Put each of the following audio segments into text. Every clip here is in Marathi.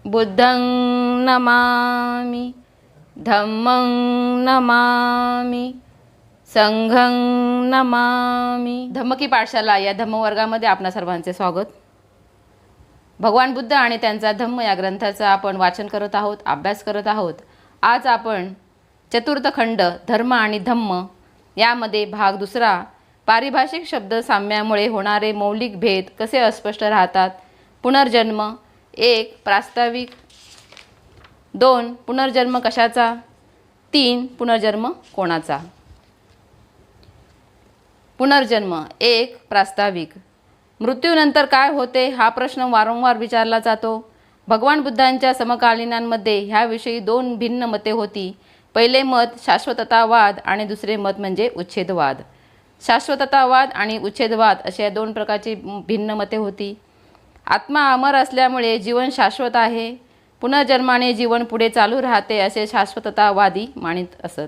बुद्धं नमामि, धम्मं नमामि, संघं नमामि। धम्म की पाठशाला या धम्मवर्गामध्ये आपणा सर्वांचे स्वागत। भगवान बुद्ध आणि त्यांचा धम्म या ग्रंथाचा आपण वाचन करत आहोत, अभ्यास करत आहोत। आज आपण चतुर्थ खंड धर्म आणि धम्म यामध्ये भाग दुसरा, पारिभाषिक शब्द साम्यामुळे होणारे मौलिक भेद कसे अस्पष्ट राहतात, पुनर्जन्म 1 प्रास्ताविक, 2 पुनर्जन्म कशाचा, 3 पुनर्जन्म कोणाचा। पुनर्जन्म 1 प्रास्ताविक। मृत्यूनंतर काय होते हा प्रश्न वारंवार विचारला जातो। भगवान बुद्धांच्या समकालीनांमध्ये ह्याविषयी 2 भिन्न मते होती। पहिले मत शाश्वततावाद आणि दुसरे मत म्हणजे उच्छेदवाद। शाश्वततावाद आणि उच्छेदवाद अशा 2 प्रकारची भिन्न मते होती। आत्मा अमर असल्यामुळे जीवन शाश्वत आहे, पुनर्जन्माने जीवन पुढे चालू राहते असे शाश्वततावादी मानित असत।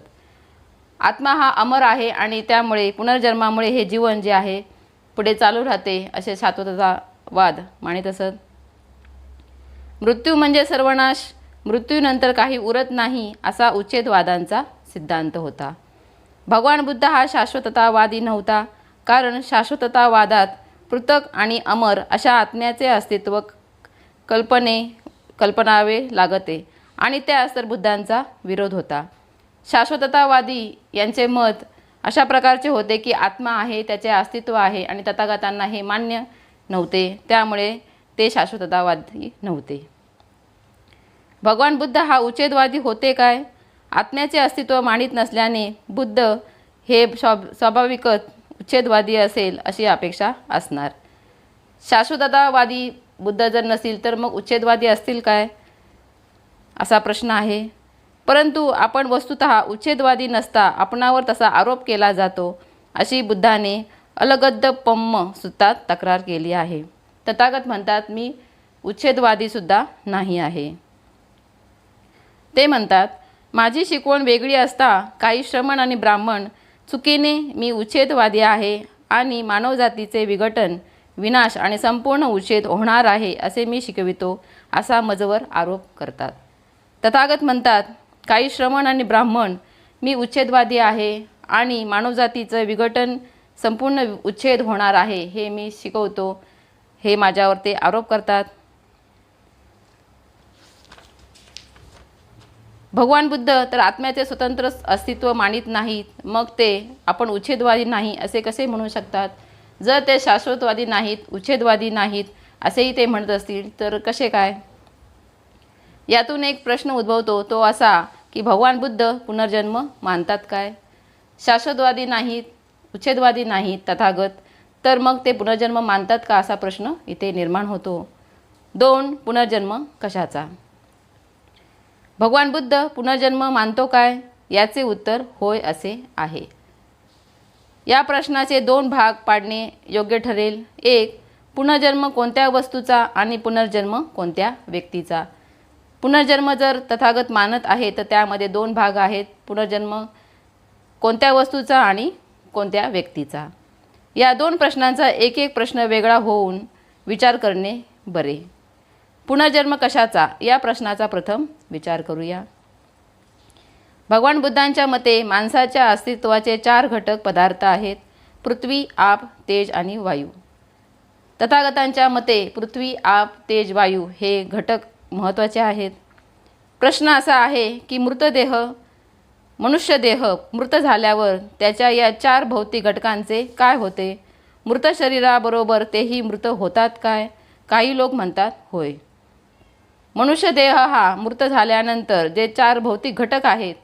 आत्मा हा अमर आहे आणि त्यामुळे पुनर्जन्मामुळे हे जीवन जे आहे पुढे चालू राहते असे शाश्वततावाद मानित असत। मृत्यू म्हणजे सर्वनाश, मृत्यूनंतर काही उरत नाही असा उच्छेदवादांचा सिद्धांत होता। भगवान बुद्ध हा शाश्वततावादी नव्हता, कारण शाश्वततावादात पृथक आणि अमर अशा आत्म्याचे अस्तित्व कल्पनावे लागते आणि त्यास तर बुद्धांचा विरोध होता। शाश्वततावादी यांचे मत अशा प्रकारचे होते की आत्मा आहे, त्याचे अस्तित्व आहे आणि तथागतांना हे मान्य नव्हते, त्यामुळे ते शाश्वततावादी नव्हते। भगवान बुद्ध हा उच्छेदवादी होते काय? आत्म्याचे अस्तित्व मानित नसल्याने बुद्ध हे स्वाभाविकच उच्छेदवादी असेल अशी अपेक्षा असणार। शाश्वततावादी बुद्ध जर नसतील तर मग उच्छेदवादी असतील काय असा प्रश्न आहे। परंतु आपण वस्तुतः उच्छेदवादी नसता आपणावर तसा आरोप केला जातो अशी बुद्धाने अलगद्दपम्म सूत्रात तक्रार केली आहे। तथागत म्हणतात मी उच्छेदवादी सुद्धा नाही आहे। ते म्हणतात माझी शिकवण वेगळी असता काही श्रमण आणि ब्राह्मण चुकीने मी उच्छेदवादी आहे आणि मानवजातीचे विघटन, विनाश आणि संपूर्ण उच्छेद होणार आहे असे मी शिकवितो असा मजवर आरोप करतात। तथागत म्हणतात काही श्रमण आणि ब्राह्मण मी उच्छेदवादी आहे आणि मानवजातीचं विघटन, संपूर्ण उच्छेद होणार आहे हे मी शिकवतो, हे माझ्यावर ते आरोप करतात। भगवान बुद्ध तर आत्म्याचे स्वतंत्र अस्तित्व मानित नाहीत, मग ते आपण उच्छेदवादी नाही असे कसे म्हणू शकतात? जर ते शाश्वतवादी नाहीत, उच्छेदवादी नाहीत असेही ते म्हणत असतील तर कसे काय? यातून एक प्रश्न उद्भवतो, तो असा की भगवान बुद्ध पुनर्जन्म मानतात काय? शाश्वतवादी नाहीत, उच्छेदवादी नाहीत तथागत, तर मग ते पुनर्जन्म मानतात का असा प्रश्न इथे निर्माण होतो। 2 पुनर्जन्म कशाचा? भगवान बुद्ध पुनर्जन्म मानतो काय? याचे उत्तर होय असे आहे। या प्रश्नाचे 2 भाग पाडणे योग्य ठरेल। 1 पुनर्जन्म कोणत्या वस्तूचा आणि पुनर्जन्म कोणत्या व्यक्तीचा। पुनर्जन्म जर तथागत मानत आहे तर त्यामध्ये 2 भाग आहेत, पुनर्जन्म कोणत्या वस्तूचा आणि कोणत्या व्यक्तीचा। या 2 प्रश्नांचा एक एक प्रश्न वेगळा होऊन विचार करणे बरे। पुनर्जन्म कशाचा या प्रश्नाचा प्रथम विचार करूया। भगवान बुद्धांच्या मते माणसाच्या अस्तित्वाचे 4 घटक पदार्थ आहेत, पृथ्वी, आप, तेज आणि वायू। तथागतांच्या मते पृथ्वी, आप, तेज, वायू हे घटक महत्त्वाचे आहेत। प्रश्न असा आहे की मृतदेह, मनुष्यदेह मृत झाल्यावर त्याच्या या 4 भौतिक घटकांचे काय होते? मृत शरीराबरोबर तेही मृत होतात काय? काही लोक म्हणतात होय। मनुष्यदेह हा मृत झाल्यानंतर जे 4 भौतिक घटक आहेत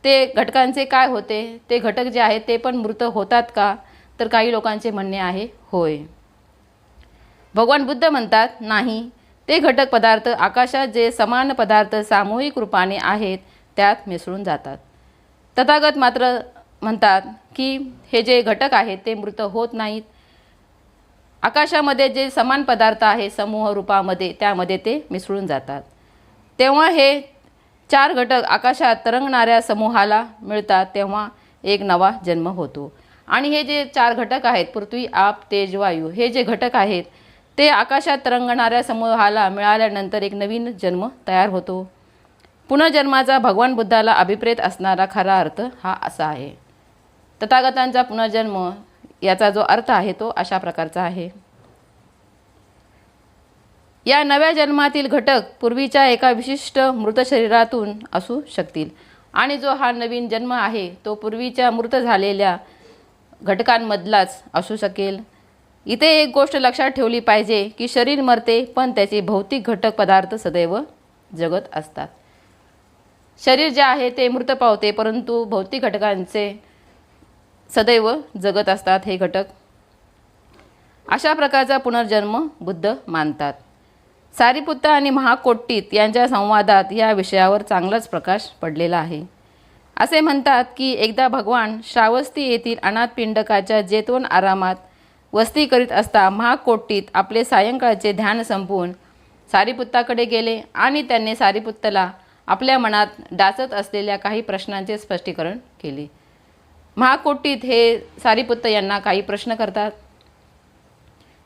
ते घटकांचे काय होते? ते घटक जे आहेत ते पण मृत होतात का? तर काही लोकांचे म्हणणे आहे होय। भगवान बुद्ध म्हणतात नाही, ते घटक पदार्थ आकाशात जे समान पदार्थ सामूहिक रूपाने आहेत त्यात मिसळून जातात। तथागत मात्र म्हणतात की हे जे घटक आहेत ते मृत होत नाहीत। आकाशामध्ये जे समान पदार्थ आहे समूह रूपामध्ये त्यामध्ये ते मिसळून जातात, तेव्हा हे 4 घटक आकाशात तरंगणाऱ्या समूहाला मिळतात, तेव्हा एक नवा जन्म होतो। आणि हे जे 4 घटक आहेत पृथ्वी, आप, तेज, वायू हे जे घटक आहेत ते आकाशात तरंगणाऱ्या समूहाला मिळाल्यानंतर एक नवीन जन्म तयार होतो. पुनर्जन्माचा भगवान बुद्धाला अभिप्रेत असणारा खरा अर्थ हा असा आहे. तथागतांचा पुनर्जन्म याचा जो अर्थ आहे तो अशा प्रकारचा आहे. या नव्या जन्मातील घटक पूर्वीच्या एका विशिष्ट मृत शरीरातून असू शकतील आणि जो हा नवीन जन्म आहे तो पूर्वीच्या मृत झालेल्या घटकांमधलाच असू शकेल. इथे एक गोष्ट लक्षात ठेवली पाहिजे की शरीर मरते पण त्याचे भौतिक घटक पदार्थ सदैव जगत असतात. शरीर जे आहे ते मृत पावते परंतु भौतिक घटकांचे सदैव जगत असतात हे घटक. अशा प्रकारचा पुनर्जन्म बुद्ध मानतात. सारिपुत्त आणि महाकोटीत यांच्या संवादात या विषयावर चांगलाच प्रकाश पडलेला आहे. असे म्हणतात की एकदा भगवान श्रावस्ती येथील अनाथपिंडकाच्या जेतवन आरामात वस्ती करीत असता महाकोटीत आपले सायंकाळचे ध्यान संपवून सारिपुत्ताकडे गेले आणि त्यांनी सारिपुत्तला आपल्या मनात डाचत असलेल्या काही प्रश्नांचे स्पष्टीकरण केले. महाकोटीत हे सारिपुत्त यांना काही प्रश्न करतात.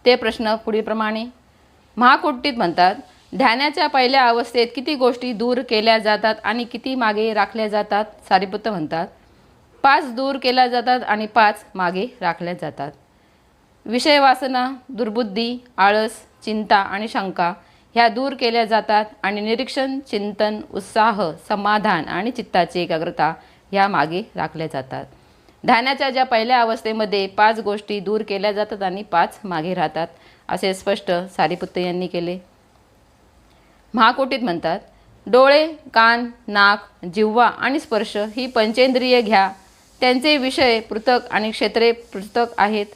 ते प्रश्न पुढीलप्रमाणे. महाकोटीत म्हणतात, ध्यानाच्या पहिल्या अवस्थेत किती गोष्टी दूर केल्या जातात आणि किती मागे राखल्या जातात? सारिपुत्त म्हणतात, 5 दूर केल्या जातात आणि 5 मागे राखल्या जातात. विषय वासना, दुर्बुद्धी, आळस, चिंता आणि शंका ह्या दूर केल्या जातात आणि निरीक्षण, चिंतन, उत्साह, समाधान आणि चित्ताची एकाग्रता ह्या मागे राखल्या जातात. ध्यानाच्या ज्या पहिल्या अवस्थेमध्ये 5 गोष्टी दूर केल्या जातात आणि 5 मागे राहतात असे स्पष्ट सारिपुत्त यांनी केले. महाकोटीत म्हणतात, डोळे, कान, नाक, जिव्हा आणि स्पर्श ही पंचेंद्रिय घ्या. त्यांचे विषय पृथक आणि क्षेत्रे पृथक आहेत.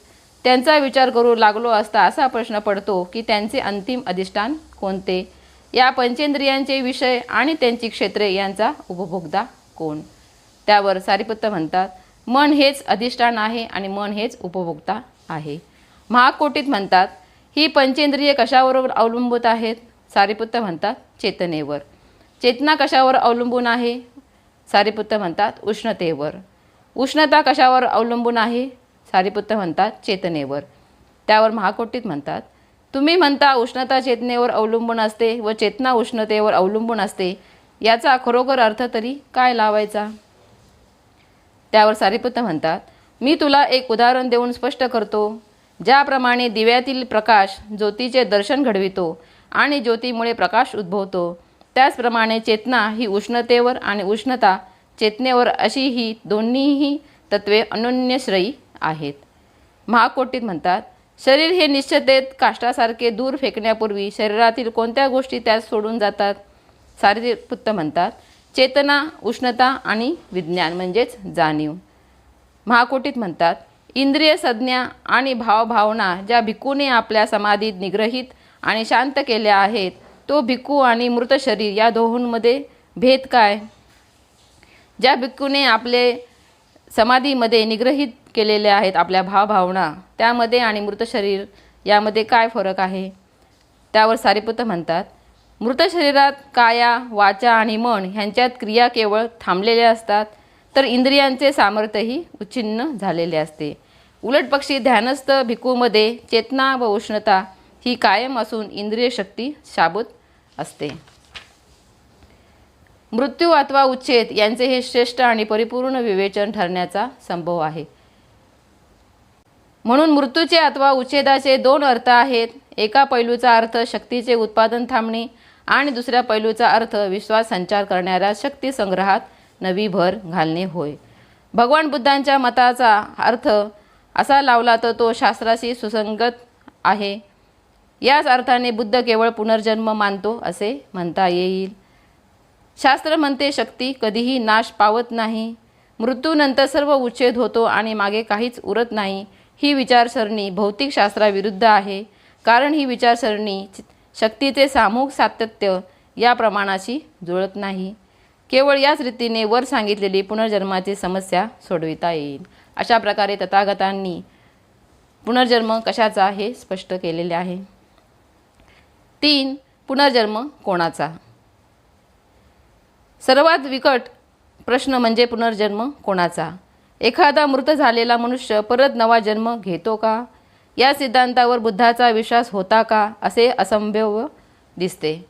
त्यांचा विचार करू लागलो असता असा प्रश्न पडतो की त्यांचे अंतिम अधिष्ठान कोणते? या पंचेंद्रियांचे विषय आणि त्यांची क्षेत्रे यांचा उपभोक्ता कोण? त्यावर सारिपुत्त म्हणतात, मन हेच अधिष्ठान आहे आणि मन हेच उपभोक्ता आहे. महाकोटीत म्हणतात, ही पंचेंद्रिय कशावर अवलंबून आहेत? सारिपुत्त म्हणतात, चेतनेवर. चेतना कशावर अवलंबून आहे? सारिपुत्त म्हणतात, उष्णतेवर. उष्णता कशावर अवलंबून आहे? सारिपुत्त म्हणतात, चेतनेवर. त्यावर महाकोटीत म्हणतात, तुम्ही म्हणता उष्णता चेतनेवर अवलंबून असते व चेतना उष्णतेवर अवलंबून असते, याचा खरोखर अर्थ तरी काय लावायचा? त्यावर सारिपुत्त म्हणतात, मी तुला एक उदाहरण देऊन स्पष्ट करतो. ज्याप्रमाणे दिव्यातील प्रकाश ज्योतीचे दर्शन घडवितो आणि ज्योतीमुळे प्रकाश उद्भवतो, त्याचप्रमाणे चेतना ही उष्णतेवर आणि उष्णता चेतनेवर अशी ही दोन्हीही तत्वे अनन्यश्रयी आहेत. महाकोटीत म्हणतात, शरीर हे निश्चितेत काष्टासारखे दूर फेकण्यापूर्वी शरीरातील कोणत्या गोष्टी त्यात सोडून जातात? सारिपुत्त म्हणतात, चेतना, उष्णता आणि विज्ञान म्हणजेच जाणीव. महाकोटीत म्हणतात, इंद्रिय संज्ञा आणि भावभावना ज्या भिक्खूने आपल्या समाधीत निग्रहित आणि शांत केल्या आहेत, तो भिक्खू आणि मृत शरीर या दोहोंमध्ये भेद काय? ज्या भिक्खूने आपले समाधीमध्ये निग्रहित केलेल्या आहेत आपल्या भावभावना, त्यामध्ये आणि मृत शरीर यामध्ये काय फरक आहे? त्यावर सारिपुत्त म्हणतात, मृत शरीरात काया, वाचा आणि मन ह्यांच्यात क्रिया केवळ थांबलेल्या असतात, तर इंद्रियांचे सामर्थ्यही उच्छिन्न झालेले असते. उलटपक्षी ध्यानस्थ भिक्खूमध्ये चेतना व उष्णता ही कायम असून इंद्रिय शक्ती शाबूत असते. मृत्यू अथवा उच्छेद यांचे हे श्रेष्ठ आणि परिपूर्ण विवेचन ठरण्याचा संभव आहे. म्हणून मृत्यूचे अथवा उच्छेदाचे 2 अर्थ आहेत. एका पैलूचा अर्थ शक्तीचे उत्पादन थांबणे आणि दुसऱ्या पैलूचा अर्थ विश्वास संचार करणाऱ्या शक्ती संग्रहात नवी भर घालणे होय. भगवान बुद्धांच्या मताचा अर्थ असा लावला तर तो शास्त्राशी सुसंगत आहे. याच अर्थाने बुद्ध केवळ पुनर्जन्म मानतो असे म्हणता येईल. शास्त्र म्हणते शक्ती कधीही नाश पावत नाही. मृत्यूनंतर सर्व उच्छेद होतो आणि मागे काहीच उरत नाही. ही विचारसरणी भौतिक शास्त्राविरुद्ध आहे, कारण ही विचारसरणी शक्तीचे सामूहिक सातत्य या प्रमाणाशी जुळत नाही. केवळ याच रीतीने वर सांगितलेली पुनर्जन्माची समस्या सोडविता येईल. अशा प्रकारे तथागतांनी पुनर्जन्म कशाचा हे स्पष्ट केलेले आहे. 3. पुनर्जन्म कोणाचा? सर्वात विकट प्रश्न म्हणजे पुनर्जन्म कोणाचा? एखादा मृत झालेला मनुष्य परत नवा जन्म घेतो का? या सिद्धांतावर बुद्धाचा विश्वास होता का असे असंभव दिसते.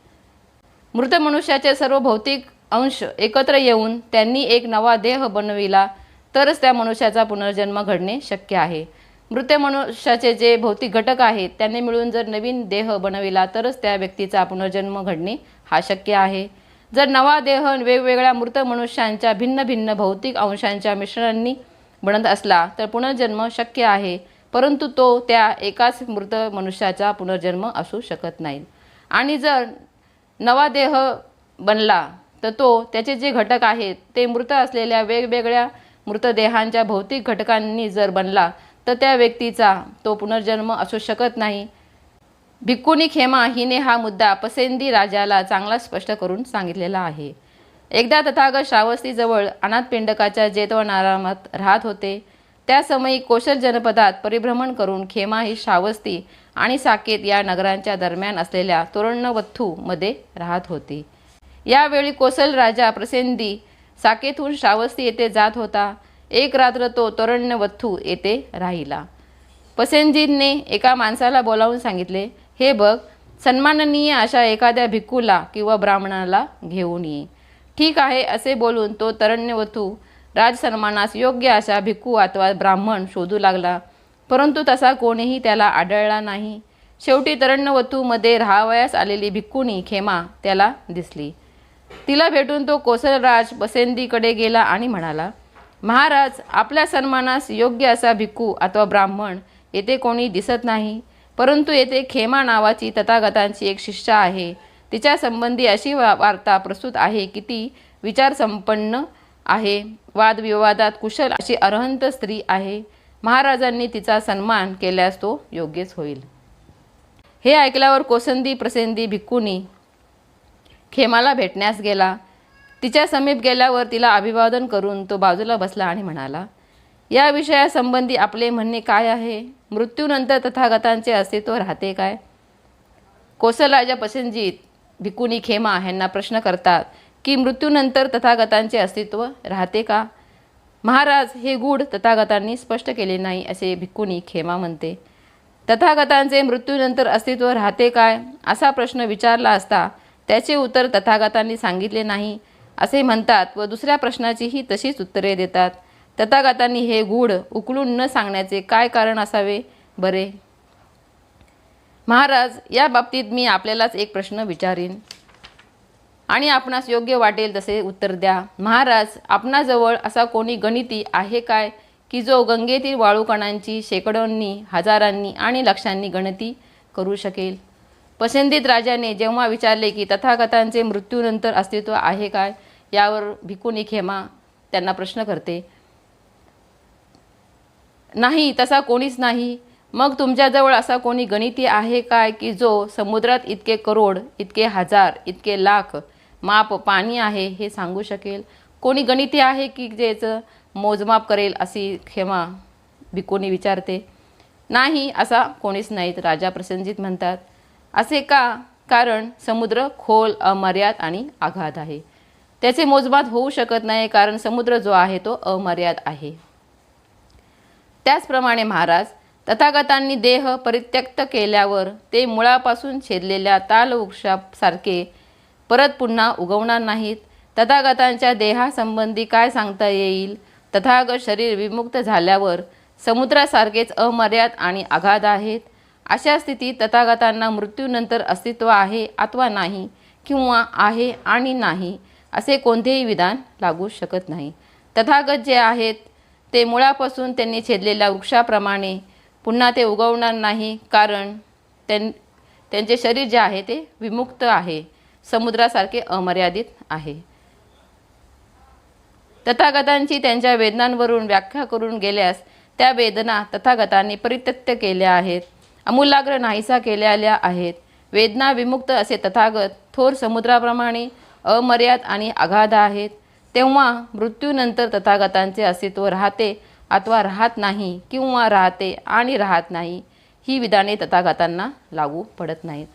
मृत मनुष्याचे सर्व भौतिक अंश एकत्र येऊन त्यांनी एक नवा देह बनविला तरच त्या मनुष्याचा पुनर्जन्म घडणे शक्य आहे. मृत मनुष्याचे जे भौतिक घटक आहेत त्यांनी मिळून जर नवीन देह बनविला तरच त्या व्यक्तीचा पुनर्जन्म घडणे हा शक्य आहे. जर नवा देह वेगवेगळ्या मृत मनुष्यांच्या भिन्न भिन्न भौतिक अंशांच्या मिश्रणांनी बनत असला तर पुनर्जन्म शक्य आहे, परंतु तो त्या एकाच मृत मनुष्याचा पुनर्जन्म असू शकत नाही. आणि जर नवा देह बनला तर तो त्याचे जे घटक आहेत ते मृत असलेल्या वेगवेगळ्या मृतदेहांच्या भौतिक घटकांनी जर बनला तर त्या व्यक्तीचा तो पुनर्जन्म असू शकत नाही. भिक्खुनी खेमा हिने हा मुद्दा पसेंदी राजाला चांगला स्पष्ट करून सांगितलेला आहे. एकदा तथागत श्रावस्तीजवळ अनाथपिंडकाच्या जेतवनारामात राहत होते. त्या समयी कोशल जनपदात परिभ्रमण करून खेमा ही श्रावस्ती आणि साकेत या नगरांच्या दरम्यान असलेल्या तोरणवथ्थूमध्ये राहत होती. यावेळी कोसल राजा प्रसेंदी साकेतहून श्रावस्ती येथे जात होता. एक रात्र तो तोरणवथ्थू येथे राहिला. पसेंजीने एका माणसाला बोलावून सांगितले, हे बघ, सन्माननीय अशा एखाद्या भिक्खूला किंवा ब्राह्मणाला घेऊन ये. ठीक आहे असे बोलून तो तोरणवथ्थू राजसन्मानास योग्य अशा भिक्खू अथवा ब्राह्मण शोधू लागला, परंतु तसा कोणीही त्याला आढळला नाही. शेवटी तोरणवथ्थूमध्ये राहावयास आलेली भिक्खुनी खेमा त्याला दिसली. तिला भेटून तो कोसलराज पसेंदीकडे गेला आणि म्हणाला, महाराज, आपल्या सन्मानास योग्य असा भिक्खू अथवा ब्राह्मण येथे कोणी दिसत नाही, परंतु येथे खेमा नावाची तथागतांची एक शिष्या आहे. तिच्या संबंधी अशी वार्ता प्रस्तुत आहे की ती विचारसंपन्न आहे, वादविवादात कुशल अशी अरहंत स्त्री आहे. महाराजांनी तिचा सन्मान केल्यास तो योग्यच होईल. हे ऐकल्यावर कोसंदी प्रसेंदी भिक्खुनी खेमाला भेटण्यास गेला. तिच्या समीप गेल्यावर तिला अभिवादन करून तो बाजूला बसला आणि म्हणाला, या विषयासंबंधी आपले म्हणणे काय आहे? मृत्यूनंतर तथागतांचे अस्तित्व राहते काय? कोसल राजा पसेंजीत भिक्खुनी खेमा यांना प्रश्न करतात की मृत्यूनंतर तथागतांचे अस्तित्व राहते का? महाराज, हे गूढ तथागतांनी स्पष्ट केले नाही असे भिक्खुनी खेमा म्हणते. तथागतांचे मृत्यूनंतर अस्तित्व राहते काय असा प्रश्न विचारला असता त्याचे उत्तर तथागतांनी सांगितले नाही असे म्हणतात व दुसऱ्या प्रश्नाचीही तशीच उत्तरे देतात. तथागतांनी हे गूढ उकलून न सांगण्याचे काय कारण असावे बरे? महाराज, या बाबतीत मी आपल्यालाच एक प्रश्न विचारीन आणि आपणास योग्य वाटेल तसे उत्तर द्या. महाराज, आपणाजवळ असा कोणी गणिती आहे काय की जो गंगेतील वाळूकणांची शेकडोंनी, हजारांनी आणि लक्षांनी गणती करू शकेल? पसंतीत राजाने जेव्हा विचारले की तथागतांचे मृत्यूनंतर अस्तित्व आहे काय, यावर भिक्खुनी खेमा त्यांना प्रश्न करते, नाही, तसा कोणीच नाही. मग तुमच्याजवळ असा कोणी गणिती आहे काय की जो समुद्रात इतके करोड, इतके हजार, इतके लाख माप पाणी आहे हे सांगू शकेल? कोणी गणिती आहे की ज्याचं मोजमाप करेल अशी खेमा भिक्खुनी विचारते. नाही, असा कोणीच नाहीत, राजा प्रसेंजीत म्हणतात. असे का? कारण समुद्र खोल, अमर्याद आणि अगाध आहे. त्याचे मोजमाप होऊ शकत नाही, कारण समुद्र जो आहे तो अमर्याद आहे. त्याचप्रमाणे महाराज, तथागतांनी देह परित्यक्त केल्यावर ते मुळापासून छेदलेल्या तालवृक्षासारखे परत पुन्हा उगवणार नाहीत. तथागतांच्या देहासंबंधी काय सांगता येईल? तथागत शरीर विमुक्त झाल्यावर समुद्रासारखेच अमर्याद आणि अगाध आहेत. अशा स्थितीत तथागतांना मृत्यूनंतर अस्तित्व आहे अथवा नाही, किंवा आहे आणि नाही असे कोणतेही विधान लागू शकत नाही. तथागत जे आहेत ते मुळापासून त्यांनी छेदलेल्या वृक्षाप्रमाणे पुन्हा ते उगवणार नाही, कारण त्यांचे शरीर जे आहे ते विमुक्त आहे, समुद्रासारखे अमर्यादित आहे. तथागतांची त्यांच्या वेदनांवरून व्याख्या करून गेल्यास त्या वेदना तथागतांनी परित्यक्त केल्या आहेत, आमूलाग्र नाहीसा केलेल्या आहेत. वेदना विमुक्त असे तथागत थोर समुद्राप्रमाणे अमर्याद आणि अगाध आहेत. तेव्हा मृत्यूनंतर तथागतांचे अस्तित्व राहते अथवा राहत नाही, किंवा राहते आणि राहत नाही ही विधाने तथागतांना लागू पडत नाहीत.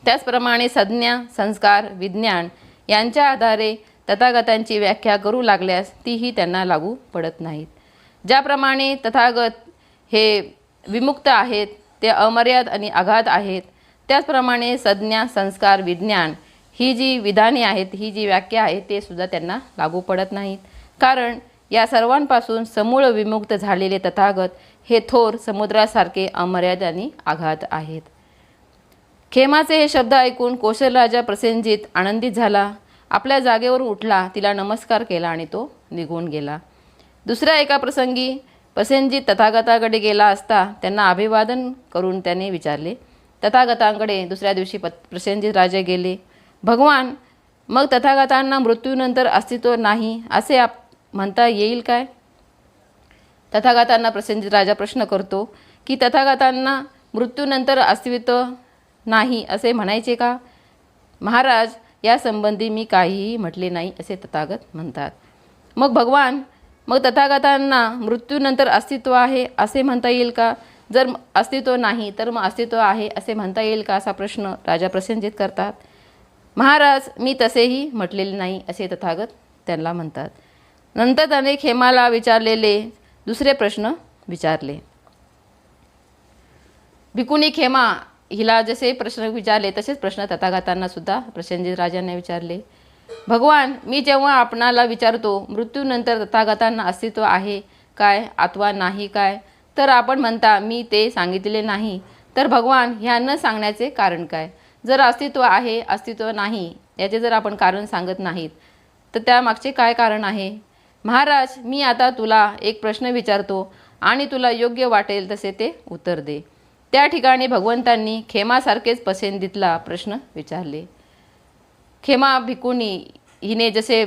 त्याचप्रमाणे संज्ञा, संस्कार, विज्ञान यांच्या आधारे तथागतांची व्याख्या करू लागल्यास तीही त्यांना लागू पडत नाहीत. ज्याप्रमाणे तथागत हे विमुक्त आहेत, ते अमर्याद आणि अगाध आहेत. त्याचप्रमाणे संज्ञा, संस्कार, विज्ञान ही जी विधाने आहेत, ही जी व्याख्या आहे, ते सुद्धा त्यांना लागू पडत नाहीत. कारण या सर्वांपासून समूळ विमुक्त झालेले तथागत हे थोर समुद्रासारखे अमर्याद आणि अगाध आहेत. खेमाचे हे शब्द ऐकून कौशलराजा प्रसेनजित आनंदित झाला. आपल्या जागेवरून उठला, तिला नमस्कार केला आणि तो निघून गेला. दुसऱ्या एका प्रसंगी प्रसेनजित तथागताकडे गेला असता त्यांना अभिवादन करून त्याने विचारले. तथागतांकडे दुसऱ्या दिवशी प्रसेनजित राजे गेले. भगवान, मग तथागतांना मृत्यूनंतर अस्तित्व नाही असे म्हणता येईल काय? तथागतांना प्रसेनजित राजा प्रश्न करतो की तथागतांना मृत्यूनंतर अस्तित्व नाही असे म्हणायचे का? महाराज, यासंबंधी मी काहीही म्हटले नाही असे तथागत म्हणतात. मग भगवान, मग तथागतांना मृत्यूनंतर अस्तित्व आहे असे म्हणता येईल का? जर अस्तित्व नाही तर मग अस्तित्व आहे असे म्हणता येईल का, असा प्रश्न राजा प्रसेनजित करतात. महाराज, मी तसेही म्हटलेले नाही असे तथागत त्यांना म्हणतात. नंतर त्याने खेमाला विचारलेले दुसरे प्रश्न विचारले. भिकुनी खेमा हिला जसे प्रश्न विचारले तसेच प्रश्न तथागतांना सुद्धा प्रसेनजित राजांनी विचारले. भगवान, मी जेव्हा आपणाला विचारतो मृत्यूनंतर तथागतांना अस्तित्व आहे काय अथवा नाही काय, तर आपण म्हणता मी ते सांगितले नाही. तर भगवान, ह्या न सांगण्याचे कारण काय? जर अस्तित्व आहे, अस्तित्व नाही याचे जर आपण कारण सांगत नाहीत तर त्यामागचे काय कारण आहे? महाराज, मी आता तुला एक प्रश्न विचारतो आणि तुला योग्य वाटेल तसे ते उत्तर दे. त्या ठिकाणी भगवंतांनी खेमासारखेच प्रसेनजितला प्रश्न विचारले. खेमा भिकुनी हिने जसे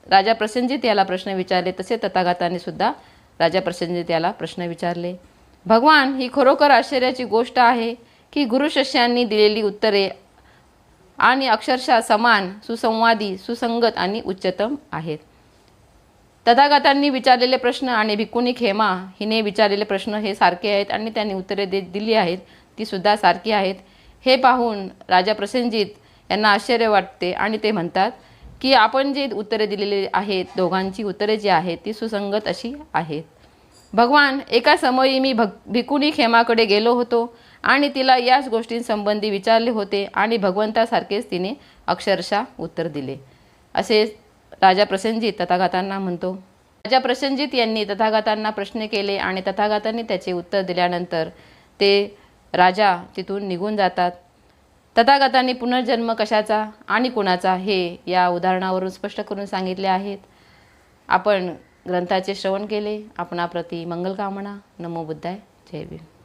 राजा प्रसेनजित याला प्रश्न विचारले तसे तथागतांनी सुद्धा राजा प्रसेनजित याला प्रश्न विचारले. भगवान, ही खरोखर आश्चर्याची गोष्ट आहे की गुरुशिष्यांनी दिलेली उत्तरे आणि अक्षरशः समान, सुसंवादी, सुसंगत आणि उच्चतम आहेत. तथागतांनी विचारलेले प्रश्न आणि भिकुनी खेमा हिने विचारलेले प्रश्न हे सारखे आहेत आणि त्यांनी उत्तरे दिली आहेत ती सुद्धा सारखी आहेत. हे पाहून राजा प्रसेनजित यांना आश्चर्य वाटते आणि ते म्हणतात की आपण जे उत्तरे दिलेली आहेत, दोघांची उत्तरे जी आहेत ती सुसंगत अशी आहेत. भगवान, एका समयी मी भिकुनी खेमाकडे गेलो होतो आणि तिला याच गोष्टींसंबंधी विचारले होते आणि भगवंतासारखेच तिने अक्षरशः उत्तर दिले असे राजा प्रसेनजित तथागतांना म्हणतो. राजा प्रसेनजित यांनी तथागतांना प्रश्न केले आणि तथागतांनी त्याचे उत्तर दिल्यानंतर ते राजा तिथून निघून जातात. तथागतांनी पुनर्जन्म कशाचा आणि कुणाचा हे या उदाहरणावरून स्पष्ट करून सांगितले आहेत. आपण ग्रंथाचे श्रवण केले. आपणाप्रती मंगलकामना. नमो बुद्धाय. जय भीम.